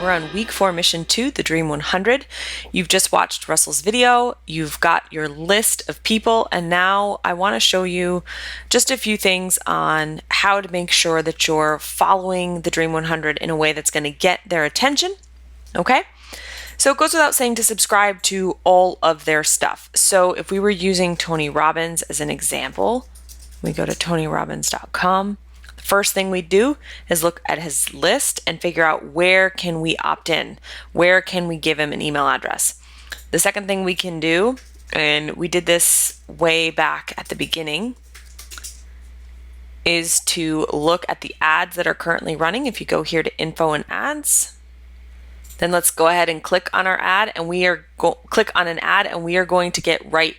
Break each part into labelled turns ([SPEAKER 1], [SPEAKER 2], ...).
[SPEAKER 1] we're on week 4, mission 2, the Dream 100. You've just watched Russell's video. You've got your list of people. And now I want to show you just a few things on how to make sure that you're following the Dream 100 in a way that's going to get their attention. Okay? So it goes without saying to subscribe to all of their stuff. So if we were using Tony Robbins as an example, we go to tonyrobbins.com. The first thing we do is look at his list and figure out where can we opt in? Where can we give him an email address? The second thing we can do, and we did this way back at the beginning, is to look at the ads that are currently running. If you go here to info and ads, then let's go ahead and click on our ad, and we are click on an ad, and we are going to get right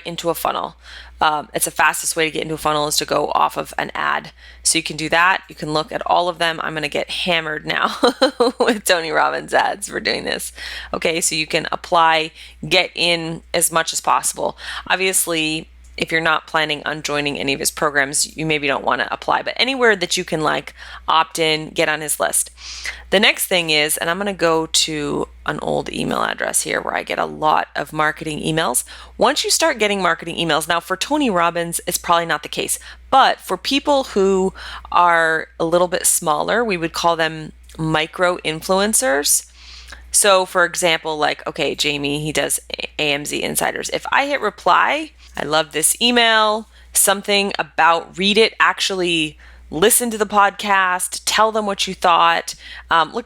[SPEAKER 1] into a funnel. It's the fastest way to get into a funnel is to go off of an ad. So you can do that. You can look at all of them. I'm going to get hammered now with Tony Robbins ads for doing this. Okay, so you can apply, get in as much as possible. Obviously, if you're not planning on joining any of his programs, you maybe don't want to apply, but anywhere that you can opt in, get on his list. The next thing is, and I'm going to go to an old email address here where I get a lot of marketing emails. Once you start getting marketing emails, now for Tony Robbins, it's probably not the case, but for people who are a little bit smaller, we would call them micro influencers. So for example, okay, Jamie, he does AMZ Insiders. If I hit reply, I love this email, something about read it, actually listen to the podcast, tell them what you thought.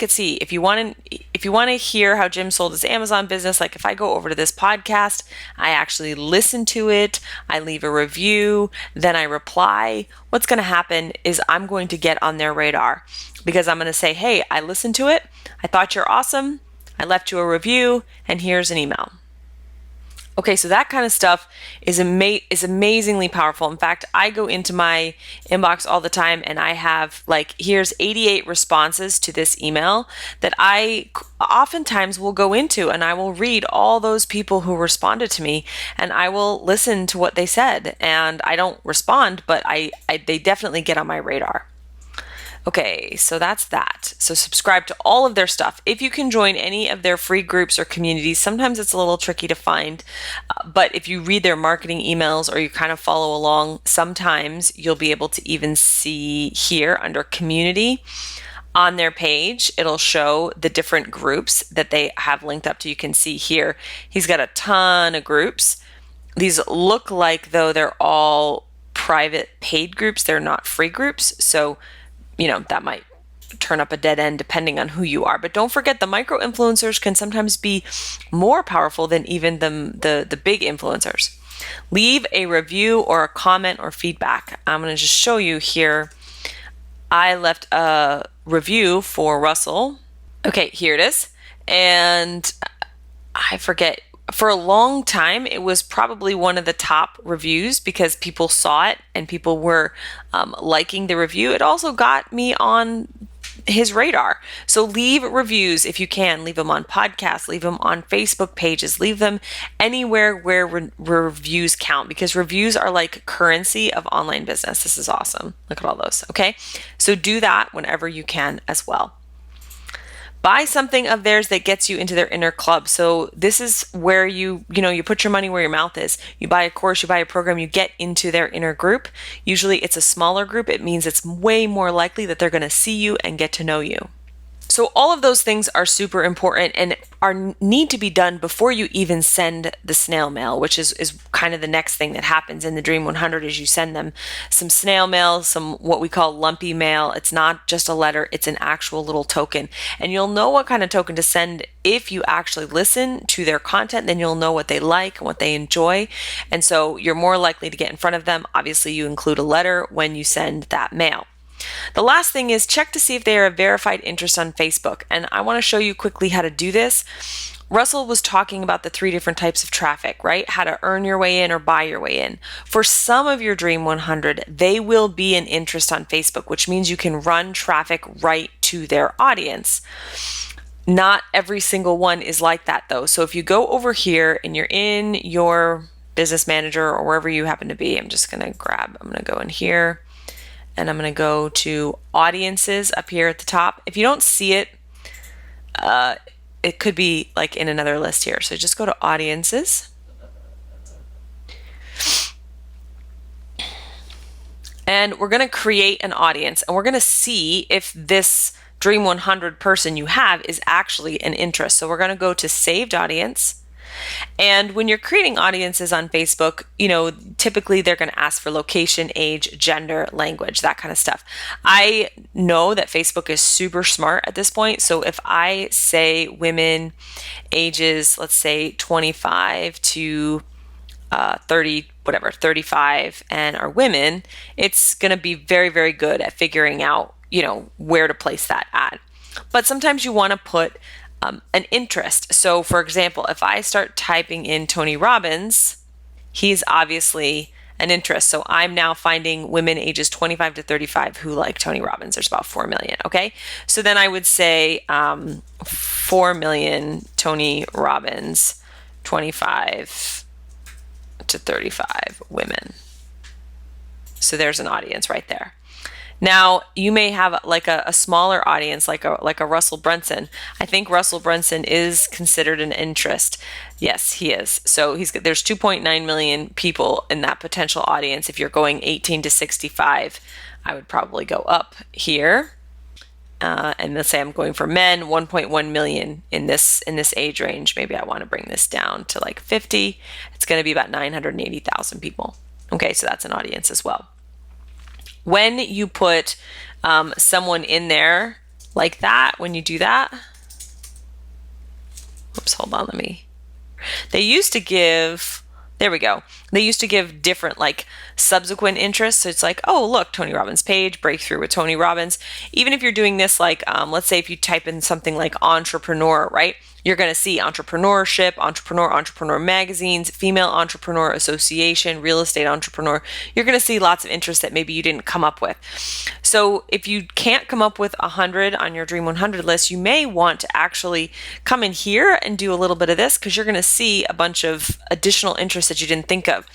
[SPEAKER 1] See, if you want to hear how Jim sold his Amazon business, if I go over to this podcast, I actually listen to it, I leave a review, then I reply. What's going to happen is I'm going to get on their radar because I'm going to say, hey, I listened to it. I thought you're awesome. I left you a review, and here's an email. Okay, so that kind of stuff is amazingly powerful. In fact, I go into my inbox all the time, and I have here's 88 responses to this email that I oftentimes will go into, and I will read all those people who responded to me, and I will listen to what they said. And I don't respond, but they definitely get on my radar. Okay, so that's that. So subscribe to all of their stuff. If you can join any of their free groups or communities, sometimes it's a little tricky to find, but if you read their marketing emails or you kind of follow along, sometimes you'll be able to even see here under community on their page, it'll show the different groups that they have linked up to. You can see here, he's got a ton of groups. These look like though they're all private paid groups. They're not free groups. So that might turn up a dead end depending on who you are. But don't forget, the micro influencers can sometimes be more powerful than even the big influencers. Leave a review or a comment or feedback. I'm going to just show you here. I left a review for Russell. Okay, here it is. And I forget. For a long time, it was probably one of the top reviews because people saw it and people were liking the review. It also got me on his radar. So leave reviews if you can. Leave them on podcasts, leave them on Facebook pages, leave them anywhere where reviews count, because reviews are like currency of online business. This is awesome. Look at all those. Okay. So do that whenever you can as well. Buy something of theirs that gets you into their inner club. So this is where you put your money where your mouth is. You buy a course, you buy a program, you get into their inner group. Usually it's a smaller group. It means it's way more likely that they're going to see you and get to know you. So all of those things are super important and need to be done before you even send the snail mail, which is kind of the next thing that happens in the Dream 100 is you send them some snail mail, some what we call lumpy mail. It's not just a letter, it's an actual little token. And you'll know what kind of token to send if you actually listen to their content. Then you'll know what they like and what they enjoy. And so you're more likely to get in front of them. Obviously, you include a letter when you send that mail. The last thing is check to see if they are a verified interest on Facebook. And I want to show you quickly how to do this. Russell was talking about the 3 different types of traffic, right? How to earn your way in or buy your way in. For some of your Dream 100, they will be an interest on Facebook, which means you can run traffic right to their audience. Not every single one is like that though. So if you go over here and you're in your business manager or wherever you happen to be, I'm going to go in here. And I'm going to go to audiences up here at the top. If you don't see it, it could be like in another list here. So just go to audiences. And we're going to create an audience, and we're going to see if this Dream 100 person you have is actually an interest. So we're going to go to saved audience. And when you're creating audiences on Facebook, typically they're going to ask for location, age, gender, language, that kind of stuff. I know that Facebook is super smart at this point. So if I say women ages, let's say 25 to 35 and are women, it's going to be very, very good at figuring out, where to place that ad. But sometimes you want to put an interest. So for example, if I start typing in Tony Robbins, he's obviously an interest. So I'm now finding women ages 25 to 35 who like Tony Robbins. There's about 4 million. Okay. So then I would say 4 million Tony Robbins, 25 to 35 women. So there's an audience right there. Now you may have like a smaller audience, like a Russell Brunson. I think Russell Brunson is considered an interest. Yes, he is. So there's 2.9 million people in that potential audience. If you're going 18 to 65, I would probably go up here. And let's say I'm going for men, 1.1 million in this age range. Maybe I want to bring this down to like 50. It's going to be about 980,000 people. Okay, so that's an audience as well. When you put someone in there like that, when you do that, oops, hold on, they used to give, there we go. They used to give different like subsequent interests. So it's like, oh, look, Tony Robbins page, breakthrough with Tony Robbins. Even if you're doing this, like, let's say if you type in something like entrepreneur, right? You're going to see entrepreneurship, entrepreneur magazines, female entrepreneur association, real estate entrepreneur. You're going to see lots of interests that maybe you didn't come up with. So if you can't come up with 100 on your Dream 100 list, you may want to actually come in here and do a little bit of this, because you're going to see a bunch of additional interests that you didn't think of.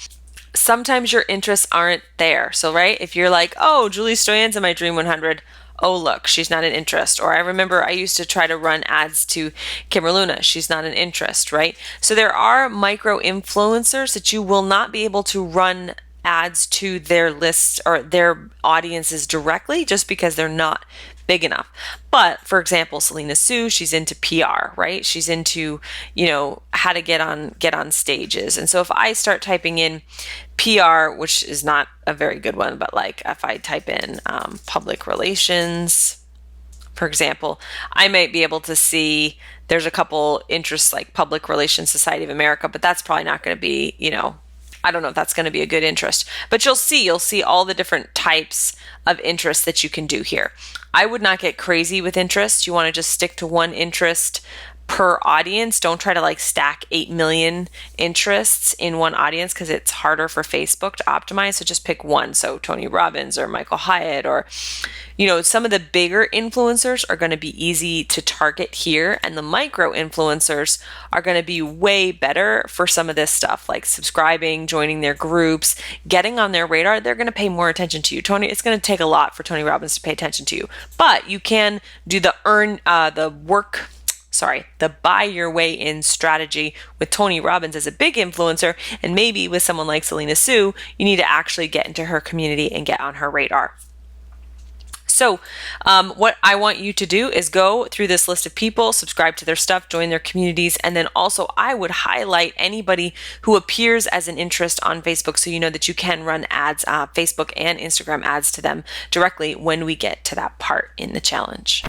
[SPEAKER 1] Sometimes your interests aren't there. So, right, if you're like, oh, Julie Stoyan's in my Dream 100, oh, look, she's not an interest. Or I remember I used to try to run ads to Kimber Luna. She's not an interest, right? So there are micro influencers that you will not be able to run ads to their list or their audiences directly, just because they're not big enough. But for example, Selena Sue, she's into PR, right? She's into, how to get on stages. And so if I start typing in PR, which is not a very good one, but like if I type in public relations, for example, I might be able to see there's a couple interests like Public Relations Society of America, but that's probably not going to be, I don't know if that's going to be a good interest, but you'll see all the different types of interests that you can do here. I would not get crazy with interests. You want to just stick to one interest per audience. Don't try to like stack 8 million interests in one audience, because it's harder for Facebook to optimize. So just pick one. So Tony Robbins or Michael Hyatt, or some of the bigger influencers are going to be easy to target here, and the micro influencers are going to be way better for some of this stuff, like subscribing, joining their groups, getting on their radar. They're going to pay more attention to you. It's going to take a lot for Tony Robbins to pay attention to you, but you can do the buy your way in strategy with Tony Robbins as a big influencer, and maybe with someone like Selena Sue, you need to actually get into her community and get on her radar. So what I want you to do is go through this list of people, subscribe to their stuff, join their communities, and then also I would highlight anybody who appears as an interest on Facebook, so you know that you can run ads, Facebook and Instagram ads to them directly when we get to that part in the challenge.